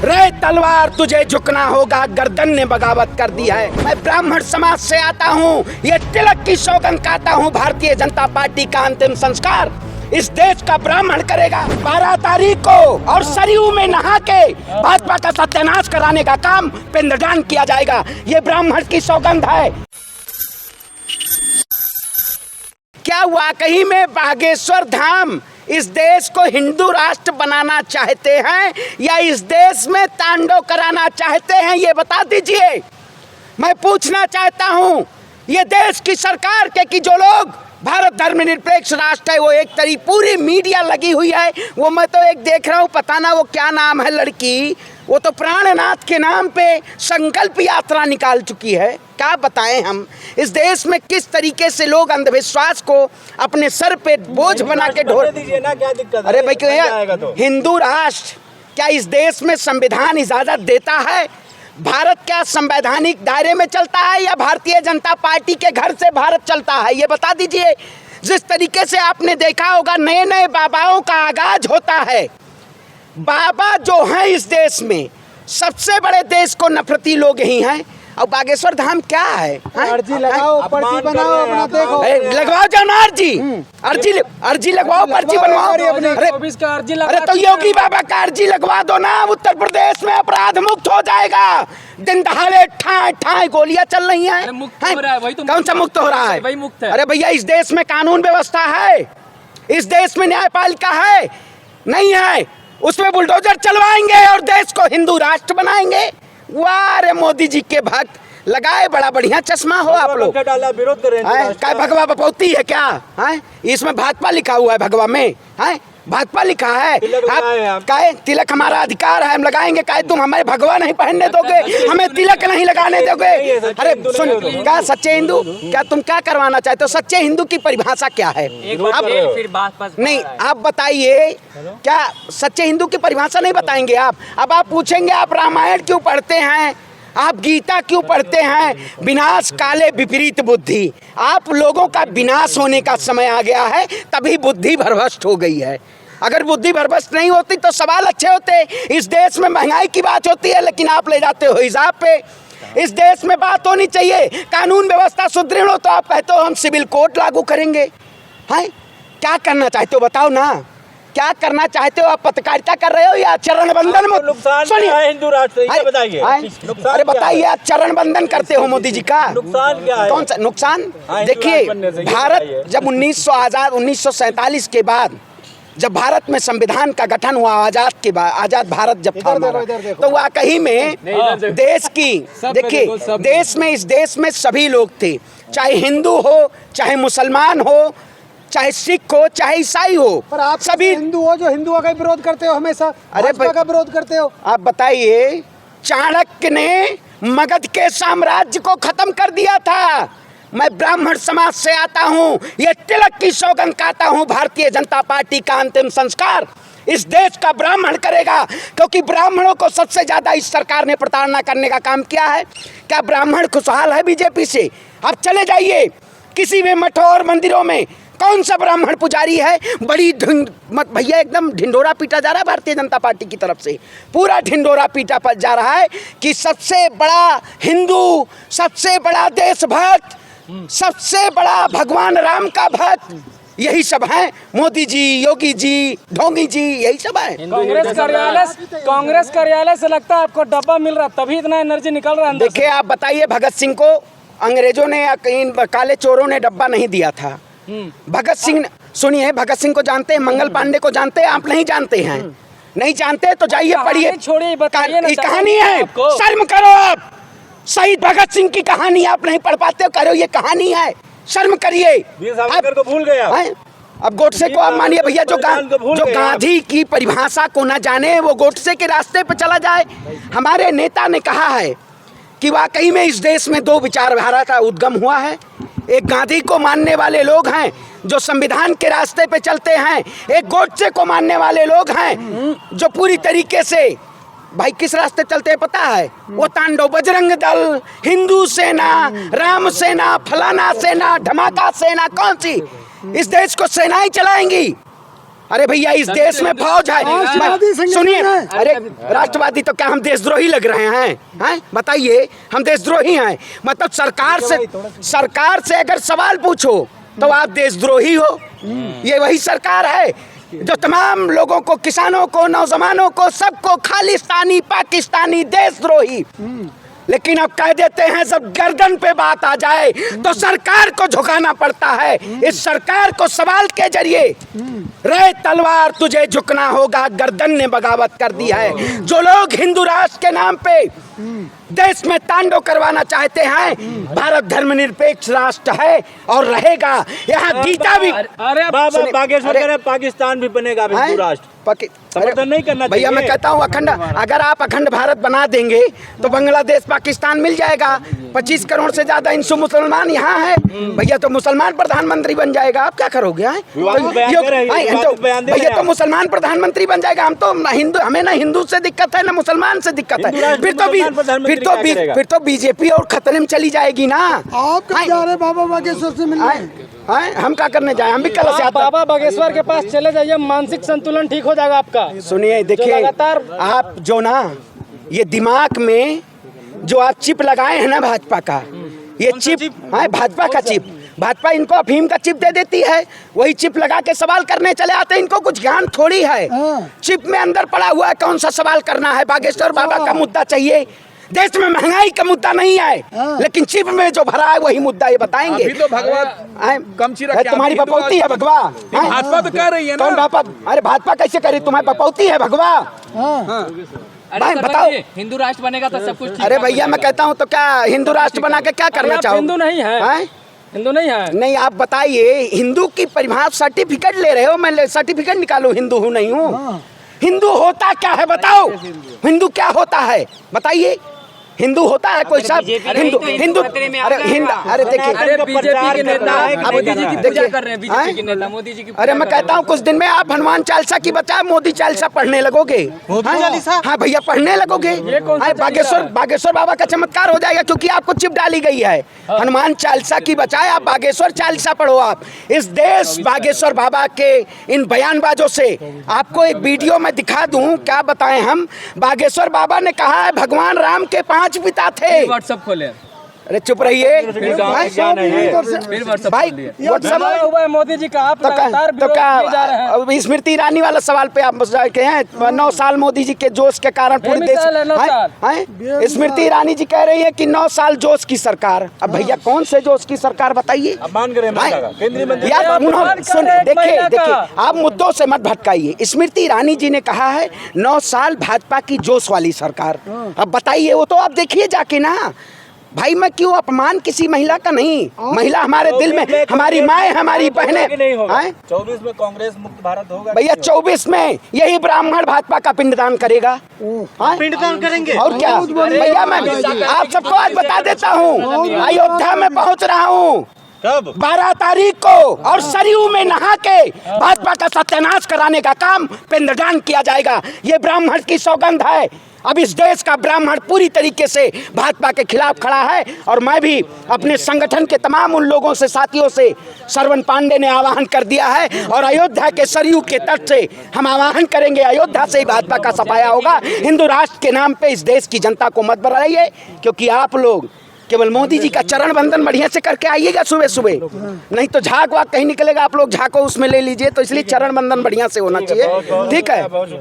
रे तलवार तुझे झुकना होगा, गर्दन ने बगावत कर दी है। मैं ब्राह्मण समाज से आता हूँ, ये तिलक की सौगंध खाता हूँ। भारतीय जनता पार्टी का अंतिम संस्कार इस देश का ब्राह्मण करेगा। 12 तारीख को और सरयू में नहा के भाजपा का सत्यानाश कराने का काम पिंडदान किया जाएगा। ये ब्राह्मण की सौगंध है। क्या वाकई में बागेश्वर धाम इस देश को हिंदू राष्ट्र बनाना चाहते हैं या इस देश में तांडव कराना चाहते हैं, ये बता दीजिए। मैं पूछना चाहता हूं ये देश की सरकार के कि जो लोग भारत धर्मनिरपेक्ष राष्ट्र है, वो एक तरी पूरी मीडिया लगी हुई है। वो मैं तो एक देख रहा हूँ, पता ना वो क्या नाम है लड़की, वो तो प्राणनाथ के नाम पे संकल्प यात्रा निकाल चुकी है। क्या बताएं हम इस देश में किस तरीके से लोग अंधविश्वास को अपने सर पे बोझ बना के ढोल दीजिए ना, क्या दिक्कत? अरे भाई क्यों तो? हिंदू राष्ट्र क्या इस देश में संविधान इजाजत देता है? भारत क्या संवैधानिक दायरे में चलता है या भारतीय जनता पार्टी के घर से भारत चलता है, ये बता दीजिए। जिस तरीके से आपने देखा होगा नए नए बाबाओं का आगाज होता है। बाबा जो हैं इस देश में सबसे बड़े देश को नफरती लोग यही हैं। और बागेश्वर धाम क्या है? अर्जी लगाओ, पर्ची बनाओ, अपना देखो। लगवाओ जाओ ना अर्जी लगवाओ, पर्ची बनवाओ। अरे तो योगी बाबा का अर्जी लगवा दो ना, उत्तर प्रदेश में अपराध मुक्त हो जाएगा। दिन दहाड़े ठाए ठाए गोलियां चल रही हैं। कौन सा मुक्त हो रहा है? अरे भैया इस देश में कानून व्यवस्था है, इस देश में न्यायपालिका है नहीं है? उसमें बुलडोजर चलवाएंगे और देश को हिंदू राष्ट्र बनाएंगे। वाह रे मोदी जी के भक्त, लगाए बड़ा बढ़िया चश्मा हो आप लोग। विरोध कर रहे हैं क्या भगवा बपौती है क्या है? इसमें भाजपा लिखा हुआ है, भगवा में है भाजपा लिखा है। आप कहे तिलक हमारा अधिकार है, हम लगाएंगे। कहे तुम हमें भगवा नहीं पहनने दोगे, हमें तिलक नहीं लगाने दोगे। अरे सुन, क्या सच्चे हिंदू, क्या तुम क्या करवाना चाहते हो? सच्चे हिंदू की परिभाषा क्या है? नहीं आप बताइए, क्या सच्चे हिंदू की परिभाषा नहीं बताएंगे आप? अब आप पूछेंगे आप रामायण क्यों पढ़ते हैं, आप गीता क्यों पढ़ते हैं? विनाश काले विपरीत बुद्धि। आप लोगों का विनाश होने का समय आ गया है, तभी बुद्धि भ्रष्ट हो गई है। अगर बुद्धि भ्रष्ट नहीं होती तो सवाल अच्छे होते। इस देश में महंगाई की बात होती है लेकिन आप ले जाते हो हिसाब पे। इस देश में बात होनी चाहिए कानून व्यवस्था सुदृढ़ हो तो आप कहते हो हम सिविल कोड लागू करेंगे। हैं क्या करना चाहते हो बताओ ना, क्या करना चाहते हो? आप पत्रकारिता कर रहे हो या चरण बंधन में? सुनिए हिंदू राष्ट्र बताइए। अरे बताइए, आप चरण बंधन करते हो मोदी जी का? नुकसान क्या है? कौन सा नुकसान? देखिए भारत जब 1947 के बाद जब भारत में संविधान का गठन हुआ, आजाद भारत जब था तो वाकई में देश की, देखिए देश में, इस देश में सभी लोग थे, चाहे हिंदू हो, चाहे मुसलमान हो, चाहे सिख हो, चाहे ईसाई हो। पर आप सभी हिंदू हो जो हिंदुओं का विरोध करते हो, हमेशा भाजपा का विरोध करते हो। आप बताइए, चाणक्य ने मगध के साम्राज्य को खत्म कर दिया था। मैं ब्राह्मण समाज से आता हूँ, ये तिलक की सौगंध खाता हूँ। भारतीय जनता पार्टी का अंतिम संस्कार इस देश का ब्राह्मण करेगा, क्योंकि ब्राह्मणों को सबसे ज्यादा इस सरकार ने प्रताड़ना करने का काम किया है। क्या ब्राह्मण खुशहाल है बीजेपी से? आप चले जाइए किसी भी मठों और मंदिरों में, कौन सा ब्राह्मण पुजारी है? बड़ी मत भैया, एकदम ढिंडोरा पीटा जा रहा है भारतीय जनता पार्टी की तरफ से। पूरा ढिंडोरा पीटा जा रहा है कि सबसे बड़ा हिंदू, सबसे बड़ा देशभक्त, सबसे बड़ा भगवान राम का भक्त यही सब है। मोदी जी, योगी जी, ढोंगी जी, यही सब है। कांग्रेस कार्यालय से लगता है आपको डब्बा मिल रहा, तभी इतना एनर्जी निकल रहा है। देखिए आप बताइए, भगत सिंह को अंग्रेजों ने या कहीं काले चोरों ने डब्बा नहीं दिया था। भगत सिंह, सुनिए, भगत सिंह को जानते हैं, मंगल पांडे को जानते हैं? आप नहीं जानते हैं? नहीं जानते तो जाइए पढ़िए, छोड़िए, बताइए ना, कहानी है। शर्म करो आप, शहीद भगत सिंह की कहानी आप नहीं पढ़ पाते हो, करो ये कहानी है, शर्म करिए। आप भूल गए अब गोडसे को आप मानिए भैया, जो गांधी की परिभाषा को न जाने वो गोडसे के रास्ते पे चला जाए। हमारे नेता ने कहा है कि वाकई में इस देश में दो विचारधारा का उद्गम हुआ है। एक गांधी को मानने वाले लोग हैं जो संविधान के रास्ते पे चलते हैं, एक गोडसे को मानने वाले लोग हैं जो पूरी तरीके से, भाई किस रास्ते चलते हैं पता है? वो तांडव बजरंग दल, हिंदू सेना, राम सेना, फलाना सेना, धमाका सेना, कौन सी? इस देश को सेनाएं चलाएंगी। अरे भैया इस देश में फौज है। राष्ट्रवादी संगठन सुनिए, है। अरे राष्ट्रवादी तो क्या हम देशद्रोही लग रहे हैं? बताइए, हम देशद्रोही हैं? मतलब सरकार से अगर सवाल पूछो तो आप देशद्रोही हो। ये वही सरकार है जो तमाम लोगों को, किसानों को, नौजवानों को, सबको खालिस्तानी, पाकिस्तानी, देशद्रोही। लेकिन अब कह देते हैं जब गर्दन पे बात आ जाए तो सरकार को झुकाना पड़ता है। इस सरकार को सवाल के जरिए रे तलवार तुझे झुकना होगा, गर्दन ने बगावत कर दी है। जो लोग हिंदू राष्ट्र के नाम पे देश में तांडव करवाना चाहते हैं, भारत धर्मनिरपेक्ष राष्ट्र है और रहेगा। यहाँ गीता भी, अरे बाबा बागेश्वर कह रहे पाकिस्तान भी बनेगा हिंदू राष्ट्र, समर्थन नहीं करना भैया। मैं कहता हूँ अखंड, अगर आप अखंड भारत बना देंगे तो बांग्लादेश, पाकिस्तान मिल जाएगा। 25 करोड़ से ज्यादा हिंदू मुसलमान यहाँ है भैया, तो मुसलमान प्रधानमंत्री बन जाएगा। आप क्या करोगे? भैया तो मुसलमान प्रधानमंत्री बन जाएगा। हम तो हिंदू, हमें ना हिंदू से दिक्कत है ना मुसलमान से दिक्कत है। फिर तो बीजेपी और खतरे में चली जाएगी ना। आप कब जा रहे बाबा बागेश्वर से मिलने? हम क्या करने जाए? हम भी कल से बाबा बागेश्वर के पास चले जाइए, मानसिक संतुलन ठीक हो जाएगा आपका। सुनिए, देखिए, आप जो ना ये दिमाग में जो आप चिप लगाए हैं ना भाजपा का, ये चिप है भाजपा का चिप। भाजपा इनको अफीम का चिप दे देती है, वही चिप लगा के सवाल करने चले आते हैं। इनको कुछ ज्ञान थोड़ी है। चिप में अंदर पड़ा हुआ है, कौन सा सवाल करना है। बागेश्वर बाबा का मुद्दा चाहिए। देश में महंगाई का मुद्दा नहीं है, लेकिन चिप में जो भरा है वही मुद्दा ये बताएंगे। अभी तो भगवा तुम्हारी बपौती है भगवा। भाजपा तो कह रही है ना। कौन भाजपा? अरे भाजपा कैसे करी? तुम्हारी बपौती है भगवा। भाई बताओ, हिंदू राष्ट्र बनेगा तो सब कुछ। अरे भैया मैं कहता हूँ तो क्या हिंदू राष्ट्र बना के क्या करना चाहो? हिंदू नहीं है, हिंदू नहीं है। नहीं, आप बताइए, हिंदू की परिभाषा सर्टिफिकेट ले रहे हो। मैं सर्टिफिकेट निकालू, हिंदू हूँ नहीं हूँ? हिंदू होता क्या है बताओ? हिंदू क्या होता है बताइए? हिंदू होता है कोई सब? हिंदू हिंदू अरे देखिए, बीजेपी के नेता मोदी जी की पूजा कर रहे हैं। बीजेपी के नेता मोदी जी की। अरे मैं कहता हूँ कुछ दिन में आप हनुमान चालीसा की बजाय मोदी चालीसा पढ़ने लगोगे। हाँ भैया, पढ़ने लगोगे। बागेश्वर बाबा का चमत्कार हो जाएगा, क्योंकि आपको चिप डाली गई है। हनुमान चालीसा की बजाय आप बागेश्वर चालीसा पढ़ो। आप इस देश बागेश्वर बाबा के इन बयानबाजों से आपको एक वीडियो में दिखा दूं, क्या बताएं हम। बागेश्वर बाबा ने कहा है भगवान राम के 5 पिता थे। व्हाट्सएप खोले। अरे चुप रहिए भाई। व्हाट्सएप मोदी जी का आप लगातार तो क्या स्मृति ईरानी वाला सवाल पे आप कहे हैं 9 साल मोदी जी के जोश के कारण पूरे देश। स्मृति ईरानी जी कह रही है कि 9 साल जोश की सरकार। अब भैया कौन से जोश की सरकार बताइए? देखिए, आप मुद्दों से मत भटकाइए। स्मृति ईरानी जी ने कहा है 9 साल भाजपा की जोश वाली सरकार। अब बताइए, वो तो आप देखिए जाके ना भाई। मैं क्यों अपमान किसी महिला का नहीं? महिला हमारे दिल में, हमारी माए, हमारी बहनें। 24 में कांग्रेस मुक्त भारत होगा भैया। 24 में यही ब्राह्मण भाजपा का पिंडदान करेगा। पिंडदान करेंगे और क्या भैया? मैं आप सबको आज बता देता हूँ, अयोध्या में पहुँच रहा हूँ 12 तारीख को, और सरयू में नहा के भाजपा का सत्यानाश कराने का काम, पिंडदान किया जाएगा। ये ब्राह्मण की सौगंध है। अब इस देश का ब्राह्मण पूरी तरीके से भाजपा के खिलाफ खड़ा है। और मैं भी अपने संगठन के तमाम उन लोगों से, साथियों से, श्रवण पांडे ने आह्वान कर दिया है, और अयोध्या के सरयू के तट से हम आह्वान करेंगे, अयोध्या से ही भाजपा का सफाया होगा। हिंदू राष्ट्र के नाम पे इस देश की जनता को मत बराइए, क्योंकि आप लोग केवल मोदी जी का चरण बंदन बढ़िया से करके आइएगा सुबह सुबह, नहीं तो झाक वाक कहीं निकलेगा। आप लोग झाको उसमें ले लीजिए। तो इसलिए चरण बंदन बढ़िया से होना चाहिए, ठीक है?